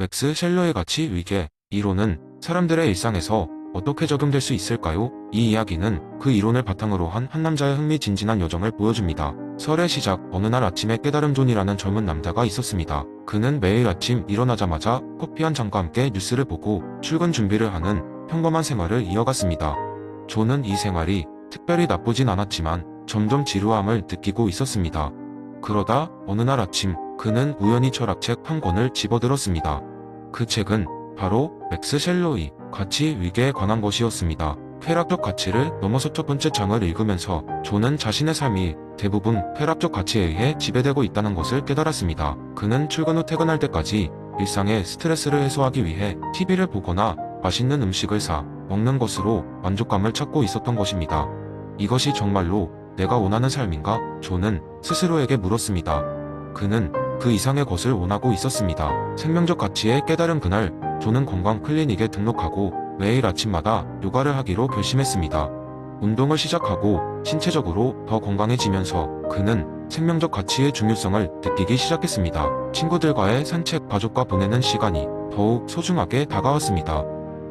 맥스 셸러의 가치 위계 이론은 사람들의 일상에서 어떻게 적용될 수 있을까요? 이 이야기는 그 이론을 바탕으로 한 남자의 흥미진진한 여정을 보여줍니다. 설의 시작, 어느 날 아침에 깨달음 존이라는 젊은 남자가 있었습니다. 그는 매일 아침 일어나자마자 커피 한 잔과 함께 뉴스를 보고 출근 준비를 하는 평범한 생활을 이어갔습니다. 존은 이 생활이 특별히 나쁘진 않았지만 점점 지루함을 느끼고 있었습니다. 그러다 어느 날 아침 그는 우연히 철학책 한 권을 집어들었습니다. 그 책은 바로 맥스 셸러의 가치 위계에 관한 것이었습니다. 쾌락적 가치를 넘어서 첫 번째 장을 읽으면서 존은 자신의 삶이 대부분 쾌락적 가치에 의해 지배되고 있다는 것을 깨달았습니다. 그는 출근 후 퇴근할 때까지 일상의 스트레스를 해소하기 위해 TV를 보거나 맛있는 음식을 사 먹는 것으로 만족감을 찾고 있었던 것입니다. 이것이 정말로 내가 원하는 삶인가? 존은 스스로에게 물었습니다. 그는 그 이상의 것을 원하고 있었습니다. 생명적 가치에 깨달은 그날, 존은 건강 클리닉에 등록하고 매일 아침마다 요가를 하기로 결심했습니다. 운동을 시작하고 신체적으로 더 건강해지면서 그는 생명적 가치의 중요성을 느끼기 시작했습니다. 친구들과의 산책, 가족과 보내는 시간이 더욱 소중하게 다가왔습니다.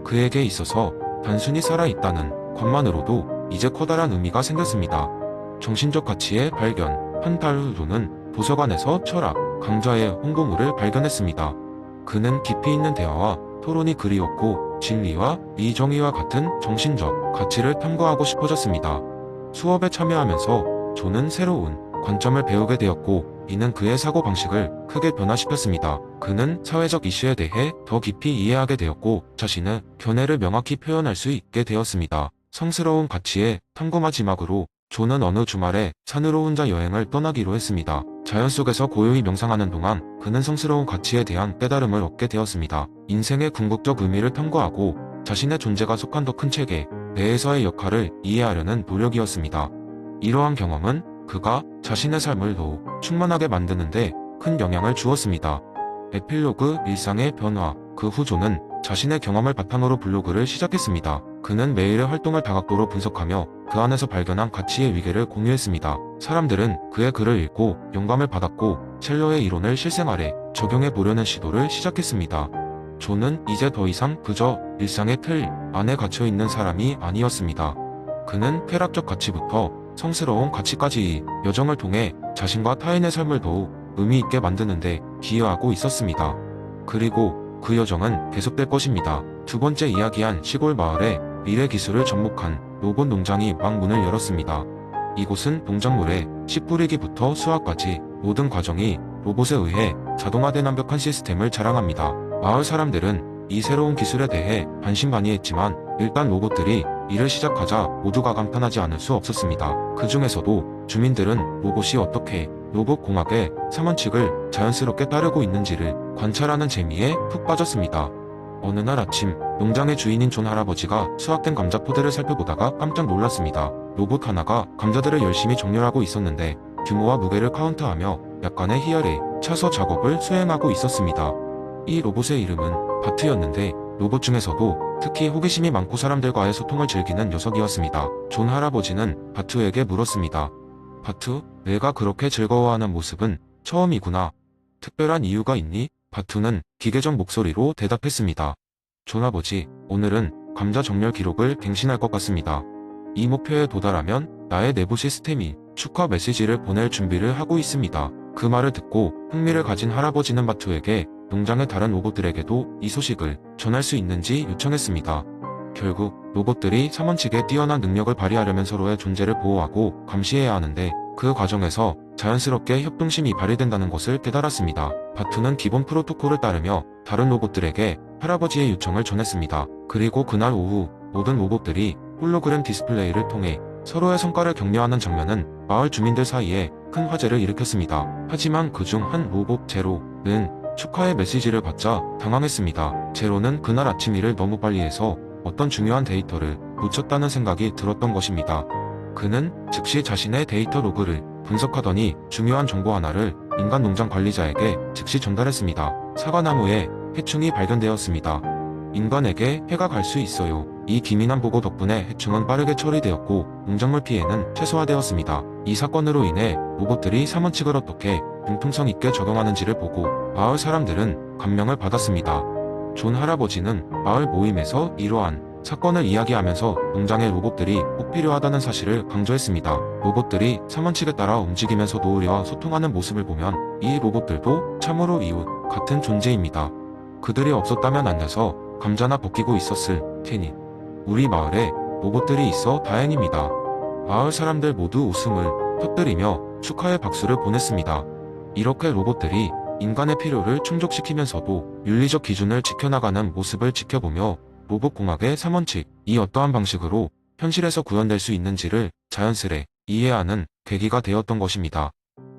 그에게 있어서 단순히 살아있다는 것만으로도 이제 커다란 의미가 생겼습니다. 정신적 가치의 발견. 한 달 후 존은 도서관에서 철학, 강좌의 홍보물을 발견했습니다. 그는 깊이 있는 대화와 토론이 그리웠고 진리와 미정의와 같은 정신적 가치를 탐구하고 싶어졌습니다. 수업에 참여하면서 존은 새로운 관점을 배우게 되었고 이는 그의 사고방식을 크게 변화시켰습니다. 그는 사회적 이슈에 대해 더 깊이 이해하게 되었고 자신의 견해를 명확히 표현할 수 있게 되었습니다. 성스러운 가치의 탐구 마지막으로 존은 어느 주말에 산으로 혼자 여행을 떠나기로 했습니다. 자연 속에서 고요히 명상하는 동안 그는 성스러운 가치에 대한 깨달음을 얻게 되었습니다. 인생의 궁극적 의미를 탐구하고 자신의 존재가 속한 더 큰 체계 내에서의 역할을 이해하려는 노력이었습니다. 이러한 경험은 그가 자신의 삶을 더욱 충만하게 만드는데 큰 영향을 주었습니다. 에필로그 일상의 변화. 그 후 존은 자신의 경험을 바탕으로 블로그를 시작했습니다. 그는 매일의 활동을 다각도로 분석하며 그 안에서 발견한 가치의 위계를 공유했습니다. 사람들은 그의 글을 읽고 영감을 받았고 셸러의 이론을 실생활에 적용해 보려는 시도를 시작했습니다. 존은 이제 더 이상 그저 일상의 틀 안에 갇혀 있는 사람이 아니었습니다. 그는 쾌락적 가치부터 성스러운 가치까지의 여정을 통해 자신과 타인의 삶을 더욱 의미 있게 만드는데 기여하고 있었습니다. 그리고 그 여정은 계속될 것입니다. 두 번째 이야기한 시골 마을에 미래 기술을 접목한 로봇 농장이 막 문을 열었습니다. 이곳은 농작물의 씨 뿌리기부터 수확까지 모든 과정이 로봇에 의해 자동화된 완벽한 시스템을 자랑합니다. 마을 사람들은 이 새로운 기술에 대해 반신반의했지만 일단 로봇들이 일을 시작하자 모두가 감탄하지 않을 수 없었습니다. 그 중에서도 주민들은 로봇이 어떻게 로봇 공학의 3원칙을 자연스럽게 따르고 있는지를 관찰하는 재미에 푹 빠졌습니다. 어느 날 아침 농장의 주인인 존 할아버지가 수확된 감자 포대를 살펴보다가 깜짝 놀랐습니다. 로봇 하나가 감자들을 열심히 정렬하고 있었는데 규모와 무게를 카운트하며 약간의 희열에 차서 작업을 수행하고 있었습니다. 이 로봇의 이름은 바트였는데 로봇 중에서도 특히 호기심이 많고 사람들과의 소통을 즐기는 녀석이었습니다. 존 할아버지는 바투에게 물었습니다. 바투, 내가 그렇게 즐거워하는 모습은 처음이구나. 특별한 이유가 있니? 바투는 기계적 목소리로 대답했습니다. 존 아버지, 오늘은 감자 정렬 기록을 갱신할 것 같습니다. 이 목표에 도달하면 나의 내부 시스템이 축하 메시지를 보낼 준비를 하고 있습니다. 그 말을 듣고 흥미를 가진 할아버지는 바투에게 농장의 다른 로봇들에게도 이 소식을 전할 수 있는지 요청했습니다. 결국 로봇들이 3원칙의 뛰어난 능력을 발휘하려면 서로의 존재를 보호하고 감시해야 하는데 그 과정에서 자연스럽게 협동심이 발휘된다는 것을 깨달았습니다. 바투는 기본 프로토콜을 따르며 다른 로봇들에게 할아버지의 요청을 전했습니다. 그리고 그날 오후 모든 로봇들이 홀로그램 디스플레이를 통해 서로의 성과를 격려하는 장면은 마을 주민들 사이에 큰 화제를 일으켰습니다. 하지만 그중 한 로봇 제로는 축하의 메시지를 받자 당황했습니다. 제로는 그날 아침 일을 너무 빨리 해서 어떤 중요한 데이터를 놓쳤다는 생각이 들었던 것입니다. 그는 즉시 자신의 데이터 로그를 분석하더니 중요한 정보 하나를 인간 농장 관리자에게 즉시 전달했습니다. 사과나무에 해충이 발견되었습니다. 인간에게 해가 갈 수 있어요. 이 기민한 보고 덕분에 해충은 빠르게 처리되었고 농작물 피해는 최소화되었습니다. 이 사건으로 인해 로봇들이 3원칙을 어떻게 융통성 있게 적용하는지를 보고 마을 사람들은 감명을 받았습니다. 존 할아버지는 마을 모임에서 이러한 사건을 이야기하면서 농장의 로봇들이 꼭 필요하다는 사실을 강조했습니다. 로봇들이 상원칙에 따라 움직이면서도 우리와 소통하는 모습을 보면 이 로봇들도 참으로 이웃 같은 존재입니다. 그들이 없었다면 앉아서 감자나 벗기고 있었을 테니 우리 마을에 로봇들이 있어 다행입니다. 마을 사람들 모두 웃음을 터뜨리며 축하의 박수를 보냈습니다. 이렇게 로봇들이 인간의 필요를 충족시키면서도 윤리적 기준을 지켜나가는 모습을 지켜보며 로봇공학의 3원칙, 이 어떠한 방식으로 현실에서 구현될 수 있는지를 자연스레 이해하는 계기가 되었던 것입니다.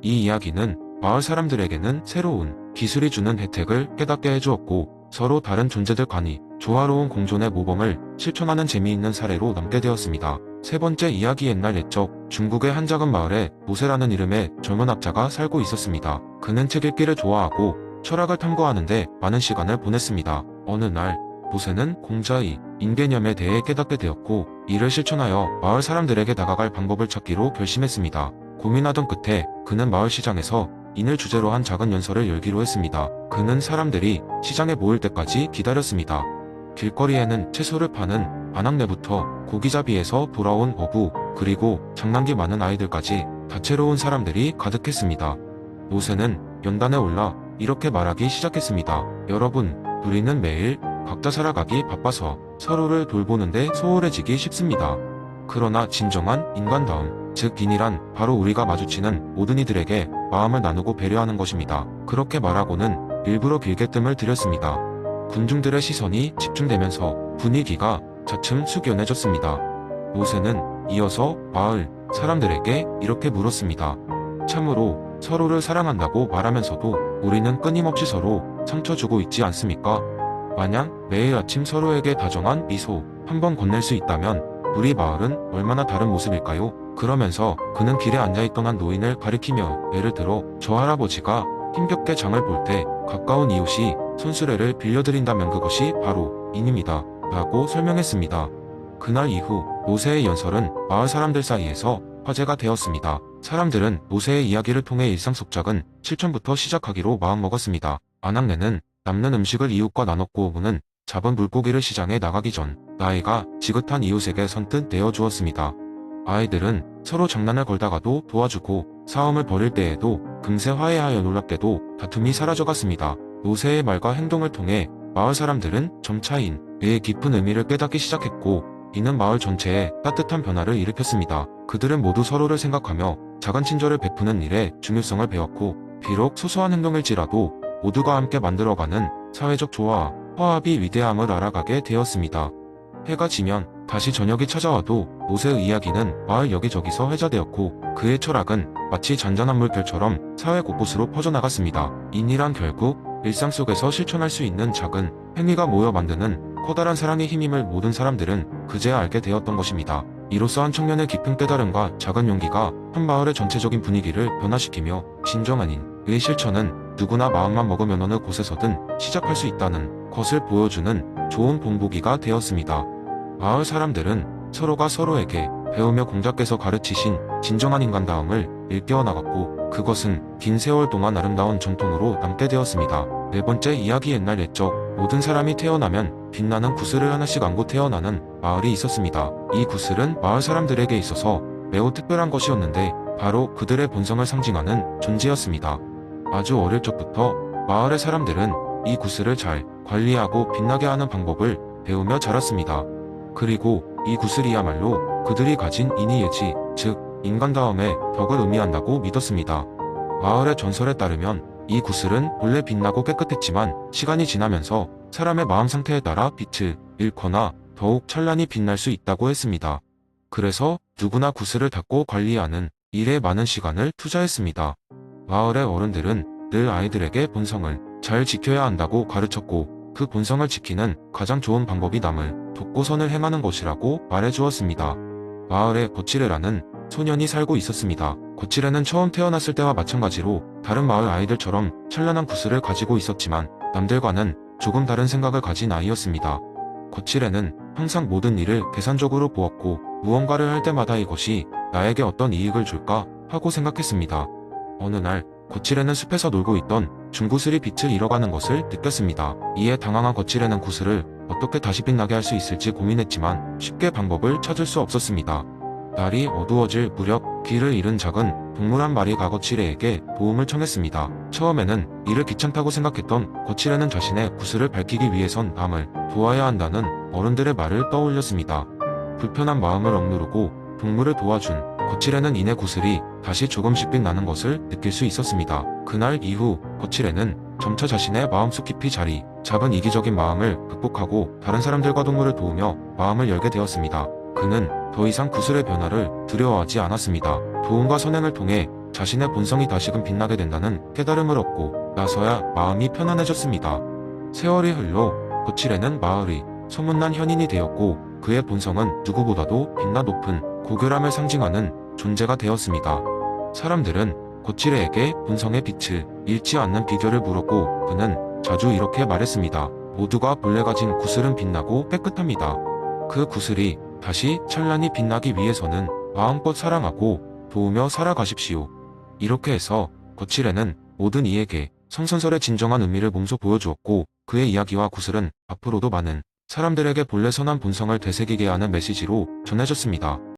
이 이야기는 마을 사람들에게는 새로운 기술이 주는 혜택을 깨닫게 해주었고 서로 다른 존재들 간이 조화로운 공존의 모범을 실천하는 재미있는 사례로 남게 되었습니다. 세 번째 이야기. 옛날 옛적 중국의 한 작은 마을에 노세라는 이름의 젊은 학자가 살고 있었습니다. 그는 책 읽기를 좋아하고 철학을 탐구하는데 많은 시간을 보냈습니다. 어느 날 노세는 공자의 인개념에 대해 깨닫게 되었고 이를 실천하여 마을 사람들에게 다가갈 방법을 찾기로 결심했습니다. 고민하던 끝에 그는 마을 시장에서 인을 주제로 한 작은 연설을 열기로 했습니다. 그는 사람들이 시장에 모일 때까지 기다렸습니다. 길거리에는 채소를 파는 아낙네부터 고기잡이에서 돌아온 어부, 그리고 장난기 많은 아이들까지 다채로운 사람들이 가득했습니다. 노세는 연단에 올라 이렇게 말하기 시작했습니다. 여러분, 우리는 매일 각자 살아가기 바빠서 서로를 돌보는데 소홀해지기 쉽습니다. 그러나 진정한 인간다움, 즉 인이란 바로 우리가 마주치는 모든 이들에게 마음을 나누고 배려하는 것입니다. 그렇게 말하고는 일부러 길게 뜸을 들였습니다. 군중들의 시선이 집중되면서 분위기가 차츰 숙연해졌습니다. 노세는 이어서 마을 사람들에게 이렇게 물었습니다. 참으로 서로를 사랑한다고 말하면서도 우리는 끊임없이 서로 상처 주고 있지 않습니까? 만약 매일 아침 서로에게 다정한 미소 한 번 건넬 수 있다면 우리 마을은 얼마나 다른 모습일까요? 그러면서 그는 길에 앉아있던 한 노인을 가리키며 예를 들어 저 할아버지가 힘겹게 장을 볼 때 가까운 이웃이 손수레를 빌려드린다면 그것이 바로 인입니다. 라고 설명했습니다. 그날 이후 노세의 연설은 마을 사람들 사이에서 화제가 되었습니다. 사람들은 노세의 이야기를 통해 일상 속 작은 실천부터 시작하기로 마음먹었습니다. 아낙네는 남는 음식을 이웃과 나눴고 어부는 잡은 물고기를 시장에 나가기 전 나이가 지긋한 이웃에게 선뜻 내어주었습니다. 아이들은 서로 장난을 걸다가도 도와주고 싸움을 벌일 때에도 금세 화해하여 놀랍게도 다툼이 사라져갔습니다. 노세의 말과 행동을 통해 마을 사람들은 점차인 의의 깊은 의미를 깨닫기 시작했고 이는 마을 전체에 따뜻한 변화를 일으켰습니다. 그들은 모두 서로를 생각하며 작은 친절을 베푸는 일의 중요성을 배웠고 비록 소소한 행동일지라도 모두가 함께 만들어가는 사회적 조화와 화합이 위대함을 알아가게 되었습니다. 해가 지면 다시 저녁이 찾아와도 노세의 이야기는 마을 여기저기서 회자되었고 그의 철학은 마치 잔잔한 물결처럼 사회 곳곳으로 퍼져나갔습니다. 인이란 결국 일상 속에서 실천할 수 있는 작은 행위가 모여 만드는 커다란 사랑의 힘임을 모든 사람들은 그제야 알게 되었던 것입니다. 이로써 한 청년의 깊은 깨달음과 작은 용기가 한 마을의 전체적인 분위기를 변화시키며 진정한 인의 실천은 누구나 마음만 먹으면 어느 곳에서든 시작할 수 있다는 것을 보여주는 좋은 본보기가 되었습니다. 마을 사람들은 서로가 서로에게 배우며 공자께서 가르치신 진정한 인간다움을 일깨워 나갔고 그것은 긴 세월 동안 아름다운 전통으로 남게 되었습니다. 네 번째 이야기. 옛날 옛적 모든 사람이 태어나면 빛나는 구슬을 하나씩 안고 태어나는 마을이 있었습니다. 이 구슬은 마을 사람들에게 있어서 매우 특별한 것이었는데 바로 그들의 본성을 상징하는 존재였습니다. 아주 어릴 적부터 마을의 사람들은 이 구슬을 잘 관리하고 빛나게 하는 방법을 배우며 자랐습니다. 그리고 이 구슬이야말로 그들이 가진 인의 예지, 즉 인간다움의 덕을 의미한다고 믿었습니다. 마을의 전설에 따르면 이 구슬은 본래 빛나고 깨끗했지만 시간이 지나면서 사람의 마음 상태에 따라 빛을 잃거나 더욱 찬란히 빛날 수 있다고 했습니다. 그래서 누구나 구슬을 닦고 관리하는 일에 많은 시간을 투자했습니다. 마을의 어른들은 늘 아이들에게 본성을 잘 지켜야 한다고 가르쳤고 그 본성을 지키는 가장 좋은 방법이 남을 돕고 선을 행하는 것이라고 말해주었습니다. 마을에 고치레라는 소년이 살고 있었습니다. 고치레는 처음 태어났을 때와 마찬가지로 다른 마을 아이들처럼 찬란한 구슬을 가지고 있었지만 남들과는 조금 다른 생각을 가진 아이였습니다. 고치레는 항상 모든 일을 계산적으로 보았고 무언가를 할 때마다 이것이 나에게 어떤 이익을 줄까 하고 생각했습니다. 어느 날 거칠애는 숲에서 놀고 있던 중구슬이 빛을 잃어가는 것을 느꼈습니다. 이에 당황한 거칠애는 구슬을 어떻게 다시 빛나게 할 수 있을지 고민했지만 쉽게 방법을 찾을 수 없었습니다. 날이 어두워질 무렵 길을 잃은 작은 동물 한 마리가 거칠애에게 도움을 청했습니다. 처음에는 이를 귀찮다고 생각했던 거칠애는 자신의 구슬을 밝히기 위해선 남을 도와야 한다는 어른들의 말을 떠올렸습니다. 불편한 마음을 억누르고 동물을 도와준 거칠애는 이내 구슬이 다시 조금씩 빛나는 것을 느낄 수 있었습니다. 그날 이후 거칠애는 점차 자신의 마음속 깊이 자리 잡은 이기적인 마음을 극복하고 다른 사람들과 동물을 도우며 마음을 열게 되었습니다. 그는 더 이상 구슬의 변화를 두려워하지 않았습니다. 도움과 선행을 통해 자신의 본성이 다시금 빛나게 된다는 깨달음을 얻고 나서야 마음이 편안해졌습니다. 세월이 흘러 거칠애는 마을의 소문난 현인이 되었고 그의 본성은 누구보다도 빛나 높은 고결함을 상징하는 존재가 되었습니다. 사람들은 거칠애에게 본성의 빛을 잃지 않는 비결을 물었고 그는 자주 이렇게 말했습니다. 모두가 본래 가진 구슬은 빛나고 깨끗합니다. 그 구슬이 다시 찬란히 빛나기 위해서는 마음껏 사랑하고 도우며 살아가십시오. 이렇게 해서 거칠애는 모든 이에게 성선설의 진정한 의미를 몸소 보여주었고 그의 이야기와 구슬은 앞으로도 많은 사람들에게 본래 선한 본성을 되새기게 하는 메시지로 전해졌습니다.